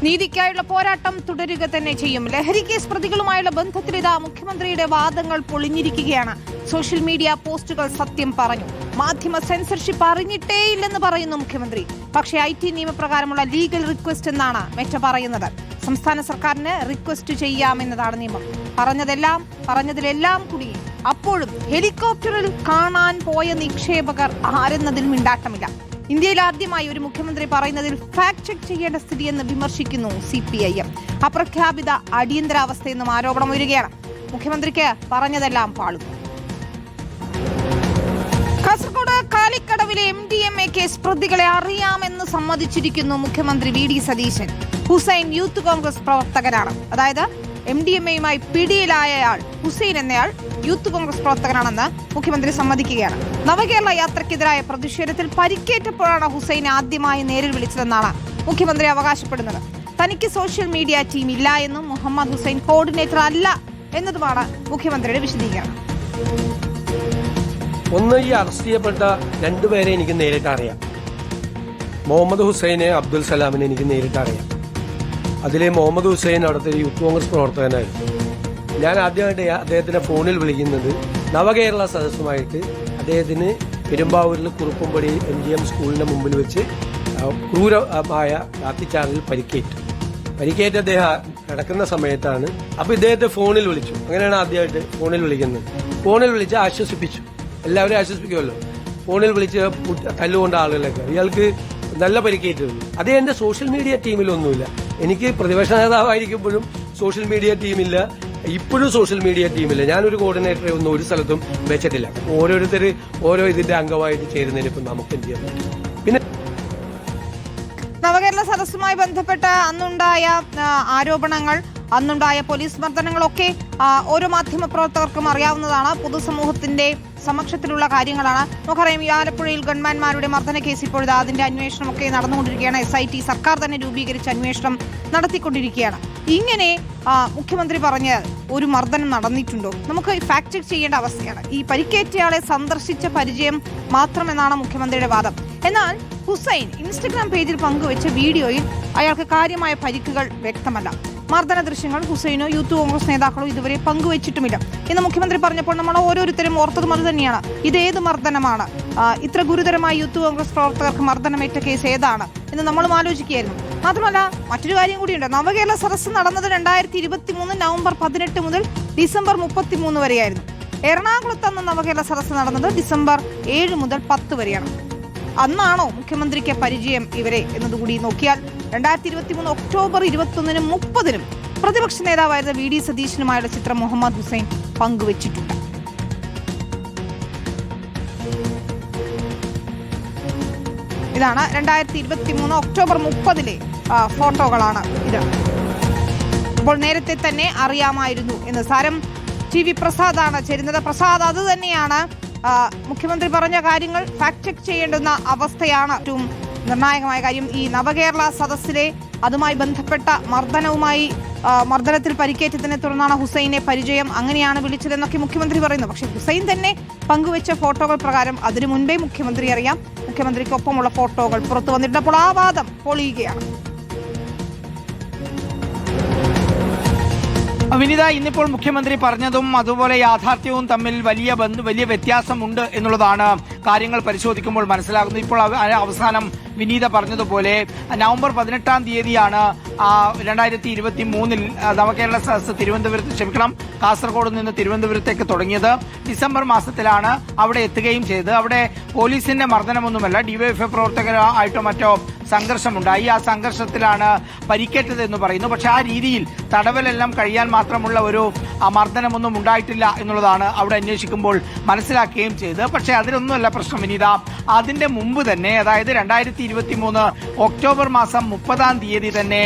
നീതിക്കായുള്ള പോരാട്ടം തുടരുക തന്നെ ചെയ്യും. ലഹരി കേസ് പ്രതികളുമായുള്ള ബന്ധത്തിലിതാ മുഖ്യമന്ത്രിയുടെ വാദങ്ങൾ പൊളിഞ്ഞിരിക്കുകയാണ്. സോഷ്യൽ മീഡിയ പോസ്റ്റുകൾ സത്യം പറഞ്ഞു. മാധ്യമ സെൻസർഷിപ്പ് അറിഞ്ഞിട്ടേയില്ലെന്ന് പറയുന്നു മുഖ്യമന്ത്രി. പക്ഷേ IT നിയമപ്രകാരമുള്ള ലീഗൽ റിക്വസ്റ്റ് എന്നാണ് മെറ്റ പറയുന്നത്. സംസ്ഥാന സർക്കാരിന് റിക്വസ്റ്റ് ചെയ്യാമെന്നതാണ് നിയമം. പറഞ്ഞതിലെല്ലാം കൂടി അപ്പോഴും ഹെലികോപ്റ്ററിൽ കാണാൻ പോയ നിക്ഷേപകർ ആരെന്നതിൽ മിണ്ടാട്ടമില്ല. ഇന്ത്യയിൽ ആദ്യമായി ഒരു മുഖ്യമന്ത്രി പറയുന്നതിൽ ഫാക്ട് ചെക്ക് ചെയ്യേണ്ട സ്ഥിതിയെന്ന് വിമർശിക്കുന്നു CPIM. അപ്രഖ്യാപിത അടിയന്തരാവസ്ഥയെന്നും ആരോപണം ഉയരുകയാണ്. മുഖ്യമന്ത്രിക്ക് പറഞ്ഞതെല്ലാം പാളും. കാസർഗോഡ് കാലിക്കടവിലെ MDMA കേസ് പ്രതികളെ അറിയാമെന്ന് സമ്മതിച്ചിരിക്കുന്നു മുഖ്യമന്ത്രി VD സതീശൻ. ഹുസൈൻ യൂത്ത് കോൺഗ്രസ് പ്രവർത്തകനാണ്. അതായത് MDMAയുമായി പിടിയിലായയാൾ ഹുസൈൻ എന്നയാൾ യൂത്ത് കോൺഗ്രസ് പ്രവർത്തകനാണെന്ന് മുഖ്യമന്ത്രി സമ്മതിക്കുകയാണ്. നവകേരള യാത്രയ്ക്കെതിരായ പ്രതിഷേധത്തിൽ പരിക്കേറ്റപ്പോഴാണ് ഹുസൈൻ ആദ്യമായി നേരിൽ വിളിച്ചതെന്നാണ് മുഖ്യമന്ത്രി അവകാശപ്പെടുന്നത്. തനിക്ക് സോഷ്യൽ മീഡിയ ടീം ഇല്ല എന്നും മുഹമ്മദ് ഹുസൈൻ കോർഡിനേറ്റർ അല്ല എന്നതുമാണ് മുഖ്യമന്ത്രിയുടെ വിശദീകരണം. ഒന്ന്, ഈ അറസ്റ്റ് ചെയ്യപ്പെട്ട രണ്ടുപേരെ എനിക്ക് നേരിട്ട് അറിയാം. മുഹമ്മദ് ഹുസൈനെ, അബ്ദുൽ സലാമിനെ എനിക്ക് നേരിട്ട് അറിയാം. അതിലെ മുഹമ്മദ് ഹുസൈൻ അവിടുത്തെ യൂത്ത് കോൺഗ്രസ് പ്രവർത്തകനായിരുന്നു. ഞാൻ ആദ്യമായിട്ട് അദ്ദേഹത്തിനെ ഫോണിൽ വിളിക്കുന്നത് നവകേരള സദസ്സുമായിട്ട് അദ്ദേഹത്തിന് പെരുമ്പാവൂരിൽ കുറുപ്പുംപടി MGM സ്കൂളിന്റെ മുമ്പിൽ വെച്ച് ക്രൂരമായ ലാത്തിച്ചാർജിൽ പരിക്കേറ്റ് അദ്ദേഹം കിടക്കുന്ന സമയത്താണ്. അപ്പൊ ഇദ്ദേഹത്തെ ഫോണിൽ വിളിച്ചു. അങ്ങനെയാണ് ആദ്യമായിട്ട് ഫോണിൽ വിളിക്കുന്നത്. ഫോണിൽ വിളിച്ച് ആശ്വസിപ്പിച്ചു. എല്ലാവരും ആശ്വസിപ്പിക്കുമല്ലോ. ഫോണിൽ വിളിച്ച് തല്ലുകൊണ്ട ആളുകളൊക്കെ. ഇയാൾക്ക് നല്ല പരിക്കേറ്റിരുന്നു. അത് എന്റെ സോഷ്യൽ മീഡിയ ടീമിലൊന്നുമില്ല. എനിക്ക് പ്രതിപക്ഷ നേതാവായിരിക്കുമ്പോഴും സോഷ്യൽ മീഡിയ ടീമില്ല, ഇപ്പോഴും സോഷ്യൽ മീഡിയ ടീമില്ല. ഞാനൊരു കോർഡിനേറ്ററെ ഒന്നും ഒരു സ്ഥലത്തും വെച്ചിട്ടില്ല. ഓരോരുത്തർ ഓരോ ഇതിന്റെ അംഗമായിട്ട് ചേരുന്നതിന് ഇപ്പം നമുക്ക് എന്ത് ചെയ്യാൻ പറ്റും? പിന്നെ നവകേരള സദസ്സുമായി ബന്ധപ്പെട്ട് അന്നുണ്ടായ ആരോപണങ്ങൾ, അന്നുണ്ടായ പോലീസ് മർദ്ദനങ്ങളൊക്കെ ഓരോ മാധ്യമ പ്രവർത്തകർക്കും അറിയാവുന്നതാണ്. പൊതുസമൂഹത്തിന്റെ സമക്ഷത്തിലുള്ള കാര്യങ്ങളാണ്. നമുക്കറിയാം, ഈ ആലപ്പുഴയിൽ ഗൺമാൻമാരുടെ മർദ്ദന കേസ് ഇപ്പോഴത്തെ അതിന്റെ അന്വേഷണമൊക്കെ നടന്നുകൊണ്ടിരിക്കുകയാണ്. SIT സർക്കാർ തന്നെ രൂപീകരിച്ച് അന്വേഷണം നടത്തിക്കൊണ്ടിരിക്കുകയാണ്. ഇങ്ങനെ മുഖ്യമന്ത്രി പറഞ്ഞ ഒരു മർദ്ദനം നടന്നിട്ടുണ്ടോ? നമുക്ക് ഫാക്ട് ചെക്ക് ചെയ്യേണ്ട അവസ്ഥയാണ്. ഈ പരിക്കേറ്റയാളെ സന്ദർശിച്ച പരിചയം മാത്രമെന്നാണ് മുഖ്യമന്ത്രിയുടെ വാദം. എന്നാൽ ഹുസൈൻ ഇൻസ്റ്റഗ്രാം പേജിൽ പങ്കുവെച്ച വീഡിയോയിൽ അയാൾക്ക് കാര്യമായ പരിക്കുകൾ വ്യക്തമല്ല. മർദ്ദന ദൃശ്യങ്ങൾ ഹുസൈനോ യൂത്ത് കോൺഗ്രസ് നേതാക്കളോ ഇതുവരെ പങ്കുവച്ചിട്ടുമില്ല എന്ന് മുഖ്യമന്ത്രി പറഞ്ഞപ്പോൾ നമ്മൾ ഓരോരുത്തരും ഓർത്തതും അത് തന്നെയാണ്. ഇതേത് മർദ്ദനമാണ്? ഇത്ര ഗുരുതരമായി യൂത്ത് കോൺഗ്രസ് പ്രവർത്തകർക്ക് മർദ്ദനമേറ്റ കേസ് ഏതാണ് എന്ന് നമ്മളും ആലോചിക്കുകയായിരുന്നു. മാത്രമല്ല മറ്റൊരു കാര്യം കൂടിയുണ്ട്. നവകേരള സദസ്സ് നടന്നത് 2023 നവംബർ 18 മുതൽ ഡിസംബർ 33 വരെയായിരുന്നു. എറണാകുളത്ത് അന്ന് നവകേരള സദസ്സ് നടന്നത് ഡിസംബർ 7 മുതൽ 10 വരെയാണ്. അന്നാണോ മുഖ്യമന്ത്രിക്ക് പരിചയം ഇവരെ എന്നതുകൂടി നോക്കിയാൽ 2023 ഒക്ടോബർ 21-നും 30-നും പ്രതിപക്ഷ നേതാവായിരുന്ന VD സതീശനുമായുള്ള ചിത്രം മുഹമ്മദ് ഹുസൈൻ പങ്കുവച്ചിട്ടുണ്ട്. ഇതാണ് 2023 ഒക്ടോബർ 30-ലെ ഫോട്ടോകളാണ് ഇത്. അപ്പോൾ നേരത്തെ തന്നെ അറിയാമായിരുന്നു എന്ന് സാരം TV പ്രസാദാണ് ചേരുന്നത്. പ്രസാദ്, അത് തന്നെയാണ് മുഖ്യമന്ത്രി പറഞ്ഞ കാര്യങ്ങൾ ഫാക്ട് ചെക്ക് ചെയ്യേണ്ടുന്ന അവസ്ഥയാണ് ഏറ്റവും നിർണായകമായ കാര്യം. ഈ നവകേരള സദസ്സിലെ അതുമായി ബന്ധപ്പെട്ട മർദ്ദനത്തിൽ പരിക്കേറ്റതിനെ തുടർന്നാണ് ഹുസൈനെ പരിചയം, അങ്ങനെയാണ് വിളിച്ചതെന്നൊക്കെ മുഖ്യമന്ത്രി പറയുന്നു. പക്ഷേ ഹുസൈൻ തന്നെ പങ്കുവെച്ച ഫോട്ടോകൾ പ്രകാരം അതിനു മുൻപേ മുഖ്യമന്ത്രി അറിയാം. മുഖ്യമന്ത്രിക്കൊപ്പമുള്ള ഫോട്ടോകൾ പുറത്തു വന്നിട്ടുണ്ട്. അപ്പോൾ ആ വാദം പൊളിയുകയാണ്. വിനിത, ഇന്നിപ്പോൾ മുഖ്യമന്ത്രി പറഞ്ഞതും അതുപോലെ യാഥാർത്ഥ്യവും തമ്മിൽ വലിയ വ്യത്യാസമുണ്ട് എന്നുള്ളതാണ് കാര്യങ്ങൾ പരിശോധിക്കുമ്പോൾ മനസ്സിലാകുന്നത്. ഇപ്പോൾ അവസാനം വിനീത പറഞ്ഞതുപോലെ നവംബർ 18-ാം തീയതിയാണ് 2023 നവകേരള സദസ്സ് കാസർഗോഡ് നിന്ന് തിരുവനന്തപുരത്തേക്ക് തുടങ്ങിയത്. ഡിസംബർ മാസത്തിലാണ് അവിടെ എത്തുകയും ചെയ്തത്. അവിടെ പോലീസിന്റെ മർദ്ദനമൊന്നുമല്ല, DYFI പ്രവർത്തകരായിട്ടോ മറ്റോ സംഘർഷമുണ്ടായി. ആ സംഘർഷത്തിലാണ് പരിക്കേറ്റത് എന്ന് പറയുന്നു. പക്ഷെ ആ രീതിയിൽ തടവലെല്ലാം കഴിയാൻ മാത്രമുള്ള ഒരു മർദ്ദനമൊന്നും ഉണ്ടായിട്ടില്ല എന്നുള്ളതാണ് അവിടെ അന്വേഷിക്കുമ്പോൾ മനസ്സിലാക്കുകയും ചെയ്തത്. പക്ഷെ അതിലൊന്നുമല്ല പ്രശ്നം വിനീത. അതിന്റെ മുമ്പ് തന്നെ, അതായത് 2023 ഒക്ടോബർ മാസം 30-ാം തീയതി തന്നെ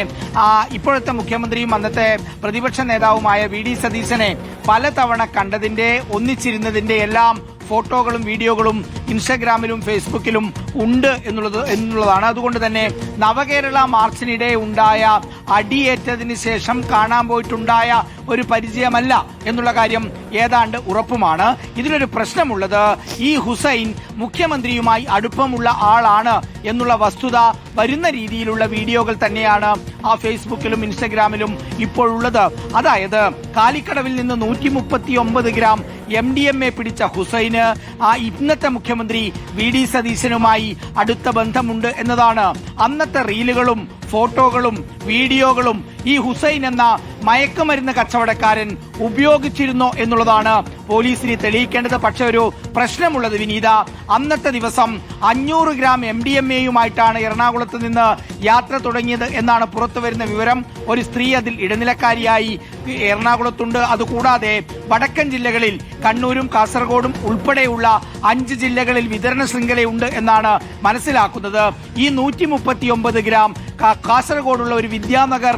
ഇപ്പോഴത്തെ മുഖ്യമന്ത്രിയും അന്നത്തെ പ്രതിപക്ഷ നേതാവുമായ VD സതീശനെ പലതവണ കണ്ടതിന്റെ, ഒന്നിച്ചിരുന്നതിന്റെ എല്ലാം ഫോട്ടോകളും വീഡിയോകളും ഇൻസ്റ്റഗ്രാമിലും ഫേസ്ബുക്കിലും ഉണ്ട് എന്നുള്ളതാണ്. അതുകൊണ്ട് തന്നെ നവകേരള മാർച്ചിനിടെ ഉണ്ടായ അടിയേറ്റതിന് ശേഷം കാണാൻ പോയിട്ടുണ്ടായ ഒരു പരിചയമല്ല എന്നുള്ള കാര്യം ഏതാണ്ട് ഉറപ്പുമാണ്. ഇതിലൊരു പ്രശ്നമുള്ളത് ഈ ഹുസൈൻ മുഖ്യമന്ത്രിയുമായി അടുപ്പമുള്ള ആളാണ് എന്നുള്ള വസ്തുത വരുന്ന രീതിയിലുള്ള വീഡിയോകൾ തന്നെയാണ് ആ ഫേസ്ബുക്കിലും ഇൻസ്റ്റഗ്രാമിലും ഇപ്പോഴുള്ളത്. അതായത് കാലിക്കടവിൽ നിന്ന് 139 ഗ്രാം MDMA പിടിച്ച ഹുസൈന് ആ ഇന്നത്തെ മുഖ്യമന്ത്രി VD സതീശനുമായി അടുത്ത ബന്ധമുണ്ട് എന്നതാണ്. അന്നത്തെ റീലുകളും ഫോട്ടോകളും വീഡിയോകളും ഈ ഹുസൈൻ എന്ന മയക്കുമരുന്ന് കച്ചവടക്കാരൻ ഉപയോഗിച്ചിരുന്നോ എന്നുള്ളതാണ് പോലീസിന് തെളിയിക്കേണ്ടത്. പക്ഷെ ഒരു പ്രശ്നമുള്ളത് വിനീത, അന്നത്തെ ദിവസം 500 ഗ്രാം MDMAയുമായിട്ടാണ് എറണാകുളത്ത് നിന്ന് യാത്ര തുടങ്ങിയത് എന്നാണ് പുറത്തുവരുന്ന വിവരം. ഒരു സ്ത്രീ അതിൽ ഇടനിലക്കാരിയായി എറണാകുളത്തുണ്ട്. അതുകൂടാതെ വടക്കൻ ജില്ലകളിൽ കണ്ണൂരും കാസർഗോഡും ഉൾപ്പെടെയുള്ള 5 ജില്ലകളിൽ വിതരണ ശൃംഖലയുണ്ട് എന്നാണ് മനസ്സിലാക്കുന്നത്. ഈ 139 ഗ്രാം കാസർഗോഡുള്ള ഒരു വിദ്യാനഗർ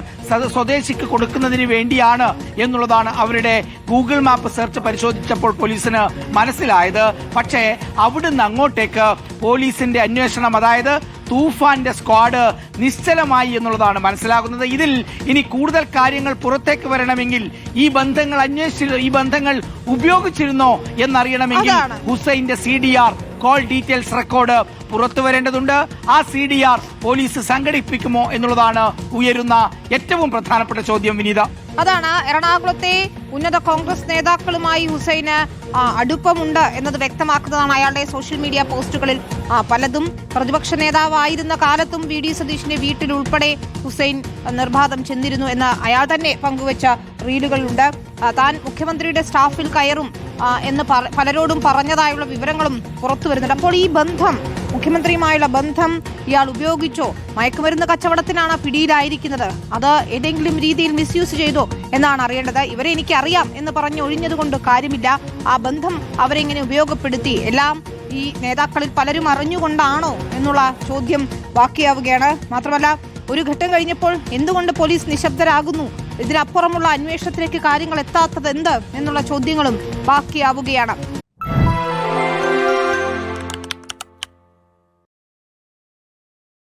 സ്വദേശിക്ക് കൊടുക്കുന്നതിന് വേണ്ടിയാണ് എന്നുള്ളതാണ് അവരുടെ ഗൂഗിൾ മാപ്പ് സെർച്ച് പരിശോധിച്ചപ്പോൾ പോലീസിന് മനസ്സിലായത്. പക്ഷേ അവിടുന്ന് അങ്ങോട്ടേക്ക് പോലീസിന്റെ അന്വേഷണം, അതായത് തൂഫാന്റെ സ്ക്വാഡ് നിശ്ചലമായി എന്നുള്ളതാണ് മനസ്സിലാകുന്നത്. ഇതിൽ ഇനി കൂടുതൽ കാര്യങ്ങൾ പുറത്തേക്ക് വരണമെങ്കിൽ ഈ ബന്ധങ്ങൾ ഉപയോഗിച്ചിരുന്നോ എന്നറിയണമെങ്കിൽ ഹുസൈന്റെ CDR കോൾ ഡീറ്റെയിൽസ് റെക്കോർഡ് പുറത്തു വരേണ്ടതുണ്ട്. ആ CDR പോലീസ് സംഘടിപ്പിക്കുമോ എന്നുള്ളതാണ് ഉയരുന്ന ഏറ്റവും പ്രധാനപ്പെട്ട ചോദ്യം വിനീത. അതാണ് എറണാകുളത്തെ ഉന്നത കോൺഗ്രസ് നേതാക്കളുമായി ഹുസൈന് അടുപ്പമുണ്ട് എന്നത് വ്യക്തമാക്കുന്നതാണ് അയാളുടെ സോഷ്യൽ മീഡിയ പോസ്റ്റുകളിൽ പലതും. പ്രതിപക്ഷ നേതാവായിരുന്ന കാലത്തും VD സതീഷിന്റെ വീട്ടിൽ ഉൾപ്പെടെ ഹുസൈൻ നിർബാധം ചെന്നിരുന്നു എന്ന് അയാൾ തന്നെ പങ്കുവച്ച റീലുകളുണ്ട്. താൻ മുഖ്യമന്ത്രിയുടെ സ്റ്റാഫിൽ കയറും എന്ന് പലരോടും പറഞ്ഞതായുള്ള വിവരങ്ങളും പുറത്തു വരുന്നുണ്ട്. അപ്പോൾ ഈ ബന്ധം, മുഖ്യമന്ത്രിയുമായുള്ള ബന്ധം ഇയാൾ ഉപയോഗിച്ചോ? മയക്കുമരുന്ന് കച്ചവടത്തിനാണ് പിടിയിലായിരിക്കുന്നത്, അത് ഏതെങ്കിലും രീതിയിൽ മിസ്യൂസ് ചെയ്തോ എന്നാണ് അറിയേണ്ടത്. ഇവരെ എനിക്ക് അറിയാം എന്ന് പറഞ്ഞ് ഒഴിഞ്ഞതുകൊണ്ട് കാര്യമില്ല. ആ ബന്ധം അവരെങ്ങനെ ഉപയോഗപ്പെടുത്തി, എല്ലാം ഈ നേതാക്കളിൽ പലരും അറിഞ്ഞുകൊണ്ടാണോ എന്നുള്ള ചോദ്യം ബാക്കിയാവുകയാണ്. മാത്രമല്ല, ഒരു ഘട്ടം കഴിഞ്ഞപ്പോൾ എന്തുകൊണ്ട് പോലീസ് നിശബ്ദരാകുന്നു, ഇതിനപ്പുറമുള്ള അന്വേഷണത്തിലേക്ക് കാര്യങ്ങൾ എത്താത്തത് എന്ത് എന്നുള്ള ചോദ്യങ്ങളും ബാക്കിയാവുകയാണ്.